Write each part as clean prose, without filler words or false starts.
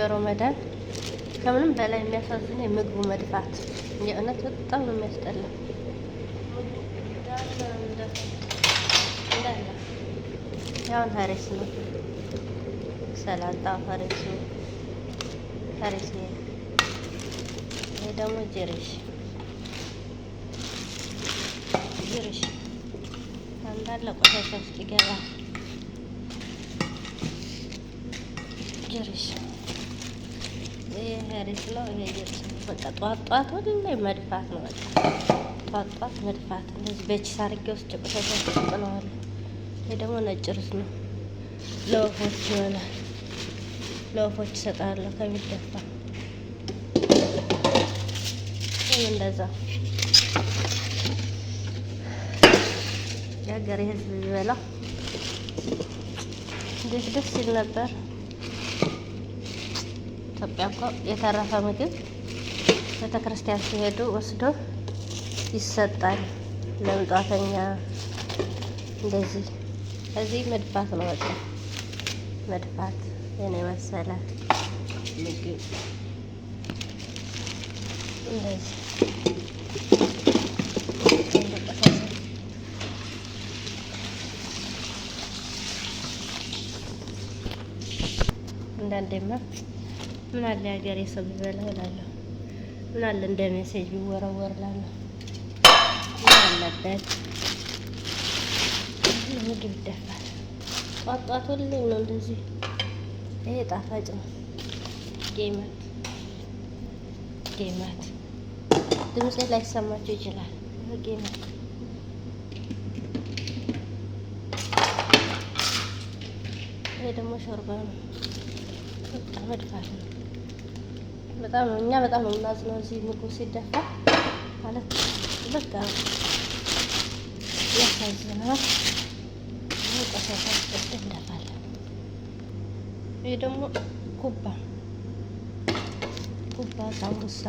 በረመዳን ከምንም በላይ የሚያሳዝነው የምግቡ መድፋት የእውነት በጣም ነው የሚያስጠላው። እንዳለ ያው ሀሪስ ነው ሰላጣ ሀሪስ ነው ሀሪስ ነው። ይሄ ደግሞ ጅርሽ እንዳለ ቆሻሻ ውስጥ ይገባል። ጅርሽ ይሄ ሀሪስ ነው። ይሄ ጅርሽ በቃ ጧት ሁሌ መድፋት ነው። በቃ ጧት መድፋት እንደዚህ በቺስ አድርጌ ውስጥ ቆሻሻ ጥለዋለሁ። ይሄ ደግሞ ነጭ ሩዝ ነው። ለወፎች ይሆናል። ለወፎች እሰጣለሁ ከሚደፋ እንደዛ የሀገሬ ሕዝብ ቢበላው እንዴት ደስ ይል ነበር። ኢትዮጵያ እኮ የተረፈ ምግብ ቤተክርስቲያን ሲሄዱ ወስዶ ይሰጣል ለምጣተኛ። እንደዚህ እዚህ መድፋት ነው በቃ መድፋት። የኔ መሰለ ምግብ እንደዚህ አንዳንዴማ ምን አለ ሀገሬ ሰው ቢበላው እላለሁ። ምን አለ እንደ ሜሴጅ ቢወረወር እላለሁ። ምን አለበት ምግብ ይደፋል። ጧት ሁሌም ነው እንደዚህ። ይሄ ጣፋጭ ነው። ጌማት ድምጼ ላይሰማችሁ ይችላል። ጌማት ይሄ ደግሞ ሾርባ ነው። በጣም መድፋት ነው። በጣም ነው እኛ በጣም ነው የምናዝነው እዚህ ምግቡ ሲደፋ ማለት በቃ ያሳዝናል። ቆሻሻ ውስጥ እንደፋለን። ይሄ ደግሞ ኩባ ሳምቡሳ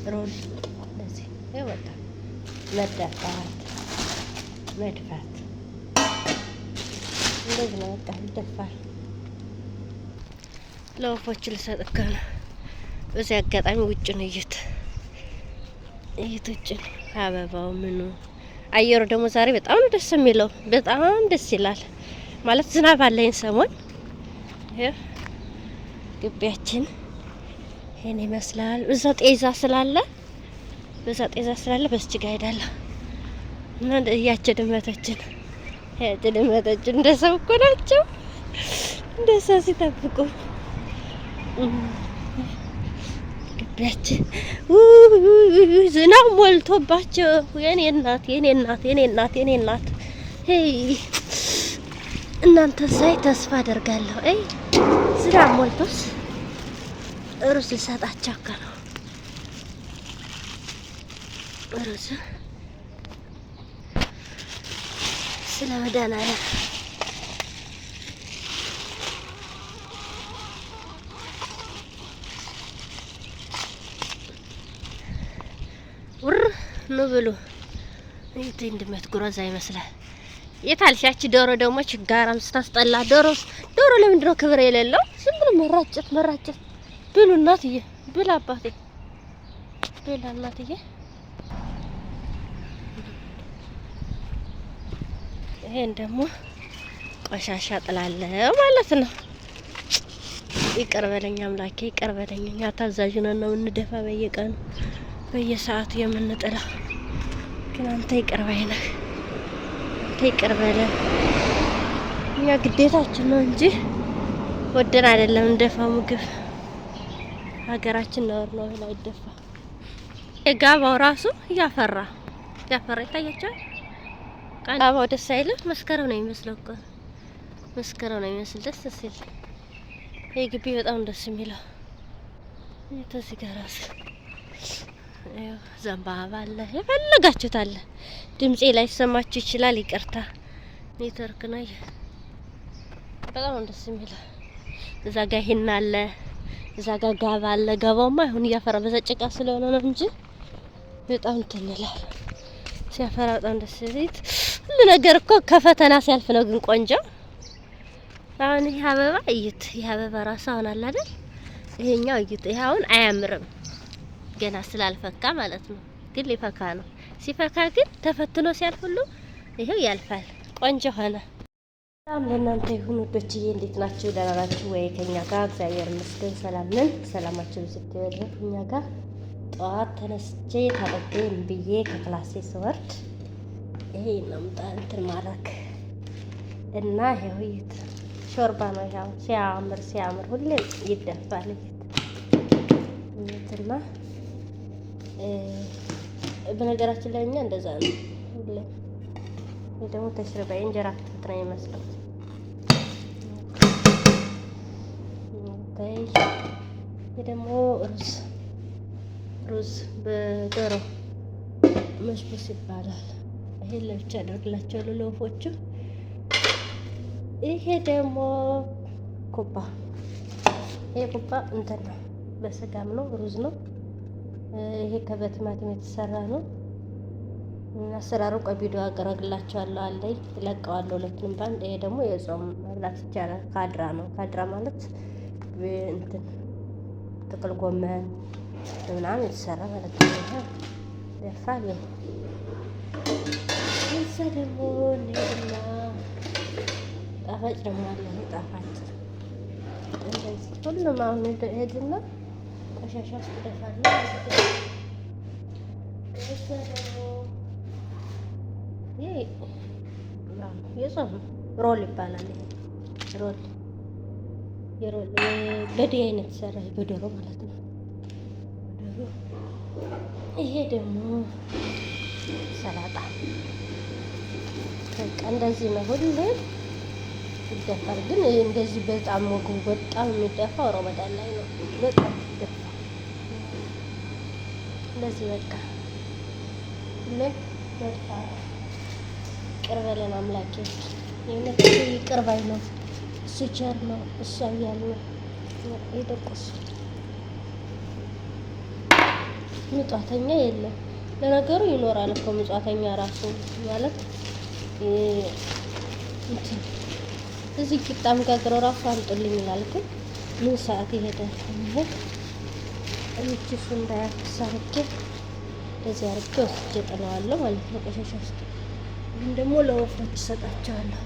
ሮል እንደዚህ ይወጣ መድፋት እንደዚህ ነው በቃ ይደፋል። ለወፎች ልሰጥ እኮ ነው። በዚህ አጋጣሚ ውጭን እዩት ውጭን አበባው ምኑ አየሩ ደግሞ ዛሬ በጣም ነው ደስ የሚለው። በጣም ደስ ይላል ማለት ዝናብ አለኝ ሰሞን። ይሄ ግቢያችን ይሄን ይመስላል። እዛ ጤዛ ስላለ በስቲ ጋር ሄዳለሁ እና እያቸው ድመቶችን እንደ ሰው እኮ ናቸው። እንደ ሰው ሲጠብቁ ግቢያችን ዝናብ ሞልቶባቸው የኔ እናት እናንተ ሳይ ተስፋ አደርጋለሁ። ዝናብ ሞልቶስ ሩዝ ልሰጣቸው እኮ ነው። ሩዝ ስለ መድኃኒዓለም ኑ ብሉ። እንዴ እንደምትጉረዛ ይመስላል። የታልሻች ዶሮ ደግሞ ችጋራም ስታስጠላ። ዶሮ ለምንድን ነው ክብር የሌለው? ዝም ብሎ መራጨት። ብሉ እናትዬ፣ ብላ አባቴ፣ ብላ እናትዬ። ይሄን ደግሞ ቆሻሻ ጥላለው ማለት ነው። ይቅር በለኝ አምላኬ፣ ይቅር በለኝ። እኛ ታዛዥ ነን ነው እንደፋ በየቀኑ በየሰዓቱ የምንጥለው። ግን አንተ ይቅር ባይ ነህ። አንተ ይቅር በለን። እኛ ግዴታችን ነው እንጂ ወደን አይደለም እንደፋው ምግብ። ሀገራችን ነውር ነው ላይ ደፋ። የጋባው ራሱ ያፈራ ይታያችኋል። ጋባው ደስ አይልም? መስከረም ነው የሚመስለው እኮ መስከረም ነው የሚመስል ደስ ሲል። ይሄ ግቢ በጣም ደስ የሚለው እዚህ ጋር ራሱ ዘንባባ አለ። የፈለጋችሁት አለ። ድምጼ ላይ ሰማችሁ ይችላል። ይቅርታ ኔትወርክ ነው። በጣም ደስ የሚለው እዛ ጋር ይሄን አለ። እዛ ጋር ጋባ አለ። ጋባውማ አሁን እያፈራ በዘጭቃ ስለሆነ ነው እንጂ በጣም ትንላል። ሲያፈራ በጣም ደስ ይላል። ሁሉ ነገር እኮ ከፈተና ሲያልፍ ነው ግን ቆንጆ። አሁን ይሄ አበባ እይት፣ ይሄ አበባ ራሱ አሁን አለ አይደል? ይሄኛው እዩት። ይሄ አሁን አያምርም ገና ስላልፈካ ማለት ነው። ግን ሊፈካ ነው። ሲፈካ ግን ተፈትኖ ሲያልፍ ሁሉ ይሄው ያልፋል። ቆንጆ ሆነ። ሰላም ለእናንተ ይሁን ውዶችዬ፣ እንዴት ናችሁ? ደህና ናችሁ ወይ? ከኛ ጋር እግዚአብሔር ይመስገን ሰላም ነን። ሰላማችሁ ስትወድ እኛ ጋር ጠዋት ተነስቼ ታጥቤ ብዬ ከክላሴ ስወርድ ይሄ ነው እንትን ማድረግ እና ይሄው እዩት። ሾርባ ነው ያው ሲያምር ሁሌ ይደፋል እዩትና በነገራችን ላይ እኛ እንደዛ ነው ሁሌ። ይሄ ደግሞ ተሽርባ እንጀራ ፍትፍት ነው የሚመስለው። ይሄ ደግሞ ሩዝ በዶሮ መስቡስ ይባላል። ይሄ ለብቻ አደርግላቸዋለሁ ለወፎቹ። ይሄ ደግሞ ኩባ፣ ይሄ ኩባ እንትን ነው በስጋም ነው ሩዝ ነው። ይሄ ከበቲማቲም የተሰራ ነው። አሰራሩ ቆይ ቪዲዮ አቀርብላችኋለሁ አለኝ እለቀዋለሁ ሁለቱንም ባንድ። ይሄ ደግሞ የጾም መብላት ይቻላል። ካድራ ነው። ካድራ ማለት እንትን ጥቅል ጎመን ምናምን የተሰራ ማለት ነው። ይሄ ያፋል። እዛ ደግሞ እንሂድና ጣፋጭ ደግሞ አለ። ጣፋጭ እንደዚህ ሁሉም አሁን ሄድና ቆሻሻ ውስጥ ደፋለሁ። እዛ ደግሞ ይሄ የጾም ሮል ይባላል። ሮል በዲ አይነት የተሰራ በዶሮ ማለት ነው። ይሄ ደግሞ ሰላጣ በቃ እንደዚህ ነው። ሁሌ ይደፋል። ግን እንደዚህ በጣም ምግቡ በጣም የሚደፋው ረመዳን ላይ ነው። በጣም ይደፋል እንደዚህ በቃ ሁሌ በቃ ይቅር በለን አምላኬ። የእውነት ይቅር ባይ ነው እሱ፣ ቸር ነው እሱ፣ ኃያል ነው። የደቆሱ ምጧተኛ የለም። ለነገሩ ይኖራል እኮ ምጧተኛ ራሱ ማለት እንትን እዚህ ቂጣም ጋግረው ራሱ አምጡልኝ ይላል። ግን ምን ሰዓት ይሄዳል? እቺ እንዳያፍስ አድርጌ እንደዚህ አድርጌ ወስጄ ጥለዋለሁ ማለት ነው ቆሻሻ ውስጥ። ይህን ደግሞ ለወፎች እሰጣቸዋለሁ።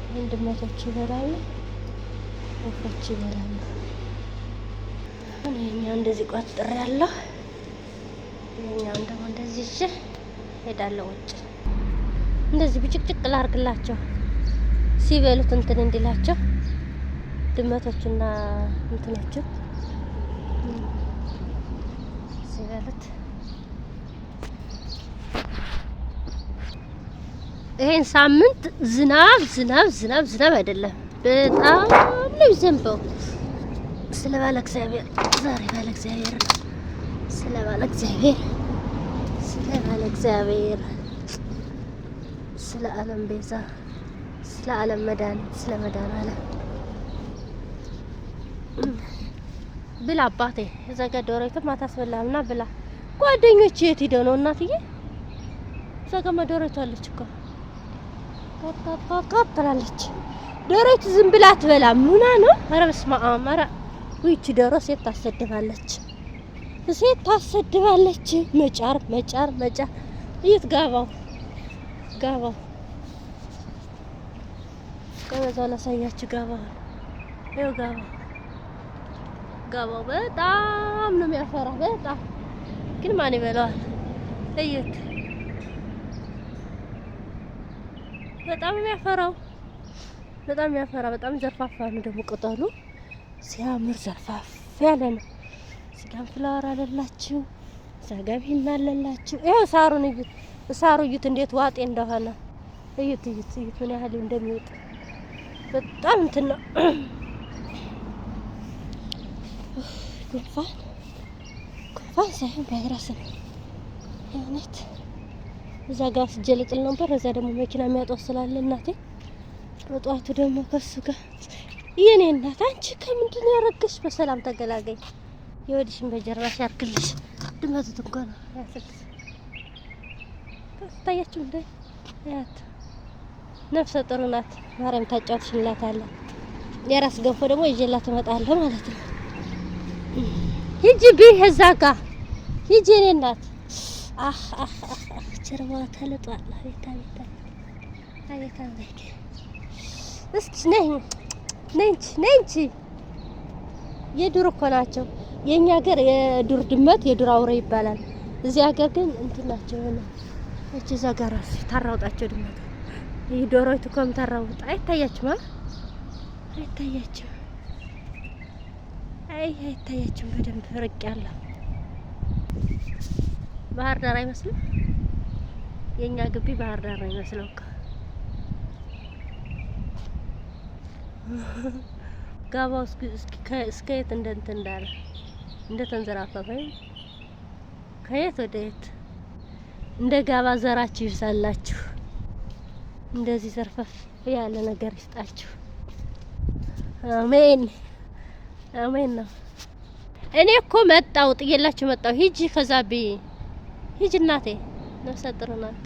ይህን ድመቶች ይበላሉ፣ ወፎች ይበላሉ። ይሄኛው እንደዚህ ቋጥሬ ያለሁ፣ ይሄኛውን ደግሞ እንደዚህ ይዤ ሄዳለሁ ውጭ። እንደዚህ ብጭቅጭቅ ላርግላቸው ሲበሉት እንትን እንዲላቸው ድመቶችና እንትኖቹ ሲበሉት። ይሄን ሳምንት ዝናብ አይደለም፣ በጣም ነው ዘንበው። ስለ ባለ እግዚአብሔር ዛሬ ባለ እግዚአብሔር ነው። ስለ ባለ እግዚአብሔር ስለ ዓለም ቤዛ፣ ስለ ዓለም መድኃኒት፣ ስለ መድኃኒዓለም ብላ አባቴ። እዛ ጋር ዶሮይቱ ማታ አስበላምና ብላ። ጓደኞች የት ሄደው ነው እናትዬ? እዛ ጋር ዶሮይቱ አለች እኮ ካት ትላለች። ዶሮይቱ ዝም ብላ አትበላም። ምና ነው? ኧረ በስመ አብ! ኧረ ይቺ ዶሮ ሴት ታሰድባለች፣ ሴት ታሰድባለች። መጫር እየት ጋባው ከበዛው ላሳያችሁ። ጋባው ይኸው ጋባው በጣም ነው የሚያፈራ። በጣም ግን ማን ይበላዋል? እዩት፣ በጣም የሚያፈራው በጣም ያፈራ። በጣም ዘርፋፋ ነው ደግሞ ቅጠሉ ሲያምር ዘርፋፍ ያለ ነው። ስጋም ፍላወር አለላችሁ፣ ዘጋቢና አለላችሁ። ይኸው ሳሩን እዩት፣ ሳሩ እዩት እንዴት ዋጤ እንደሆነ እዩት ምን ያህል እንደሚወጥ በጣም እንትን ነው። ጉንፋን ሳይሆን ቫይረስ ነው የእውነት። እዛ ጋር ስጀልጥል ነበር። እዛ ደግሞ መኪና የሚያጧት ስላለ እናቴ በጧቱ ደግሞ ከሱ ጋር የኔ እናት አንቺ ከምንድን ነው ያረገሽ? በሰላም ተገላገኝ። የወዲሽን በጀርባሽ ያርግልሽ። ድመቱት እንኳን ነው ያሰልስ ታያችሁ እንዴ? ያት ነፍሰ ጥሩ ናት። ማርያም ታጫውትሽላታለህ። የራስ ገንፎ ደግሞ ይዤላት እመጣለሁ ማለት ነው። ሂጂ ቢህ እዛ ጋ ሂጂ የኔ እናት። ጀርባ ተልጧል። አቤት አቤት አቤት አቤት። እስኪ ነይ ነይ እንጂ የዱር እኮ ናቸው። የኛ ሀገር የዱር ድመት የዱር አውሬ ይባላል። እዚህ ሀገር ግን እንትን ናቸው። እቺ እዛ ጋር ታራውጣቸው ድመት። ይሄ ዶሮይቱ እኮም ታራውጣ አይታያችሁም? አይታያችሁም? አይታያችሁም? በደንብ ርቅ ያለው ባህር ዳር አይመስልም? የኛ ግቢ ባህር ዳር ነው የሚመስለው እኮ። ጋባው እስከ የት እንትን እንዳለ እንደተንዘራፈፈ ከየት ወደ የት እንደ ጋባ ዘራችሁ ይብዛላችሁ። እንደዚህ ዘርፈፍ ያለ ነገር ይስጣችሁ። አሜን አሜን ነው። እኔ እኮ መጣው ጥዬላችሁ መጣው። ሂጂ ከዛ ሂጂ እናቴ ነፍሰ ጥሩ ናት።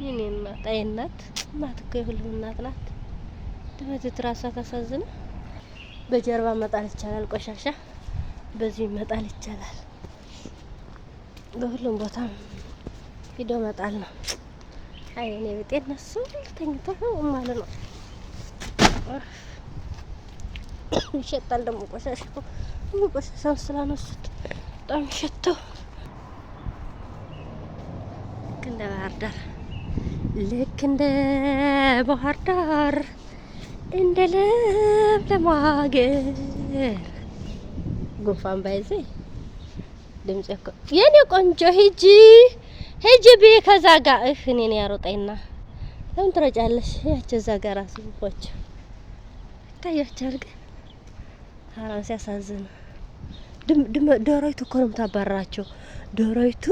የኔ እናት አይ እናት እኮ የሁሉም እናት ናት። ድመት ትራሷ ታሳዝነ። በጀርባ መጣል ይቻላል ቆሻሻ፣ በዚህ መጣል ይቻላል። በሁሉም ቦታ ሂዶ መጣል ነው። አይ እኔ በጤና እነሱ ተኝተው ማለት ነው። ይሸጣል ደግሞ ቆሻሻው ስላነሱት በጣም ሸተው። ልክ እንደ ባህር ዳር እንደ ለምለም ሀገር ጉንፋን ባይዜ ድምጽ እኮ የኔ ቆንጆ ሂጂ ቢ ከዛ ጋር እኔን ያሮጣይና ለምን ትረጫለሽ? ያቸው እዛ ጋር አስቡቆች ታያቻል። ግን አራን ሲያሳዝን ዶሮይቱ እኮ ነው የምታባራቸው። ዶሮይቱ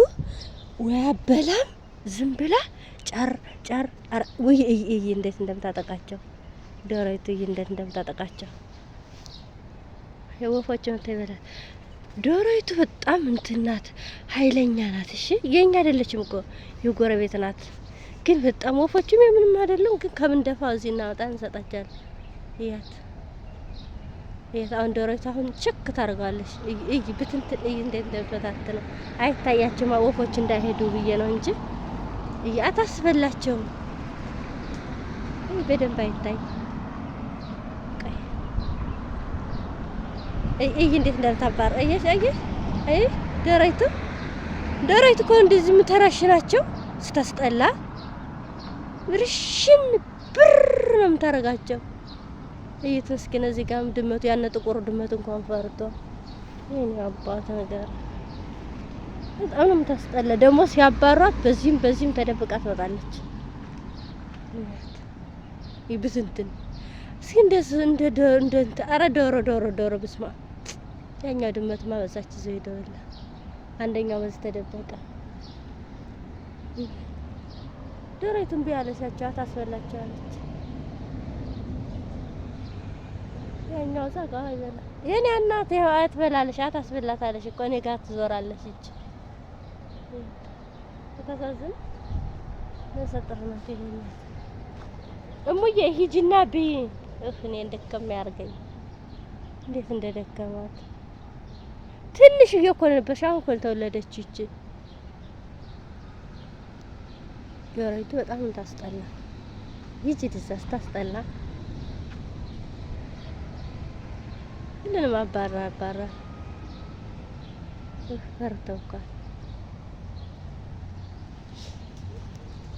ወይ አበላም ዝም ብላ ጫር ወይ እንዴት እንደምታጠቃቸው ዶሮይቱ እንዴት እንደምታጠቃቸው የወፎችን ተይበላል። ዶሮይቱ በጣም እንትናት ኃይለኛ ናት። እሺ የኛ አይደለችም እኮ የጎረቤት ናት። ግን በጣም ወፎችም ምንም አይደለም። ግን ከምን ደፋው እዚህ እናወጣ እንሰጣቻለን። ይያት አሁን ዶሮይቱ አሁን ችክ ታርጋለች። ብትንትን እንዴት እንደምትበታተነው አይታያችሁም? ወፎች እንዳይሄዱ ብዬ ነው እንጂ አታስበላቸው። በደንብ አይታይ። እንዴት እንደምታባር አየሽ? ዶሮይቱ እኮ እንደዚህ የምተራሽናቸው ስታስጠላ ብርሽን ብር ነው የምታረጋቸው። መስኪን እዚህ ጋር ድመቱ ያነ ጥቁር ድመት እንኳን ፈርቶ የኔ አባት ነገር በጣም ነው የምታስጠላ። ደግሞ ሲያባሯት በዚህም ተደብቃ ትወጣለች። ይብዝንትን እስኪ እንደ ኧረ ዶሮ ብስማ ያኛው ድመትማ በዛች ይዘው ሄደውላ። አንደኛው በዚህ ተደበቀ። ዶሮይቱን ቢያለሻቸው አታስበላቸዋለች። ያኛው እዛ ጋር ይበላ። የኔ እናት ይኸው አትበላለሽ፣ አታስበላታለሽ እኮ እኔ ጋር ትዞራለች። ተታዛዝን ለሰጥርናት ይሄን እሙዬ ሂጂና እኔ እንደከም ያርገኝ። እንዴት እንደደከማት ትንሽ እኮ ነበርሽ። አሁን እኮ ተወለደች ይቺ ዶሮይቱ በጣም ታስጠላ። ይቺ ድዛስ ታስጠላ። ሁሉንም አባራ ፈርተውኳል።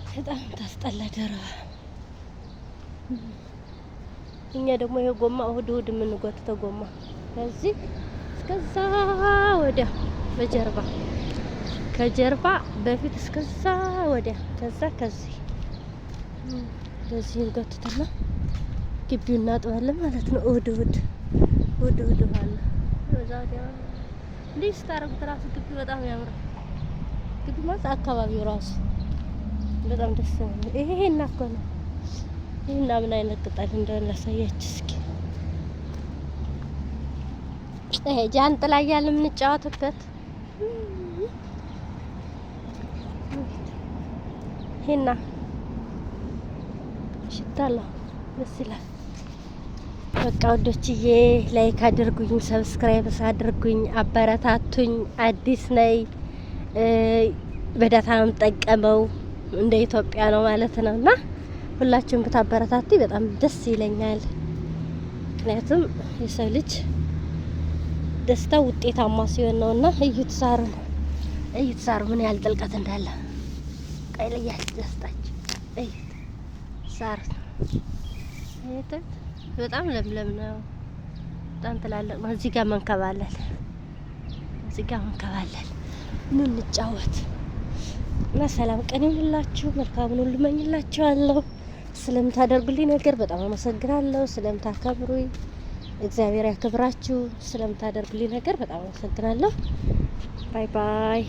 በጣም ታስጠላ ዶሮ። እኛ ደግሞ ይሄ ጎማ እሁድ የምንጎትተው ጎማ ከዚህ እስከዛ ወዲያ ከጀርባ በፊት እስከዛ ወዲያ ከዚህ በዚህ እንጎትተና ግቢውን እናጥባለን ማለት ነው። እሁድ አለ ወዛዲያ እንዴት ስታረጉት ራሱ ግቢ በጣም ያምራል። ግቢ ማለት አካባቢው ራሱ በጣም ደስ ይላል። ይሄና እኮ ነው። ይሄና ምን አይነት ቅጠል እንደሆነ ላሳያችሁ እስኪ። ጃንጥላ እያለ የምንጫወትበት ይሄና ሽታላ ደስ ይላል። በቃ ወዶችዬ ላይክ አድርጉኝ፣ ሰብስክራይብ አድርጉኝ፣ አበረታቱኝ። አዲስ ነይ በዳታ ነው የምጠቀመው እንደ ኢትዮጵያ ነው ማለት ነው። እና ሁላችሁም ብታበረታቱ በጣም ደስ ይለኛል። ምክንያቱም የሰው ልጅ ደስታ ውጤታማ ሲሆን ነውና እዩት ሳሩ ምን ያህል ጥልቀት እንዳለ ቀይለያል ደስታችሁ እዩት። ሳር በጣም ለምለም ነው። በጣም ትላልቅ ነው። እዚህ ጋር መንከባለል ኑ እንጫወት እና ሰላም ቀን ይሁንላችሁ። መልካሙን ሁሉ እመኝላችኋለሁ። ስለምታደርጉልኝ ነገር በጣም አመሰግናለሁ። ስለምታከብሩኝ እግዚአብሔር ያክብራችሁ። ስለምታደርጉልኝ ነገር በጣም አመሰግናለሁ። ባይ ባይ።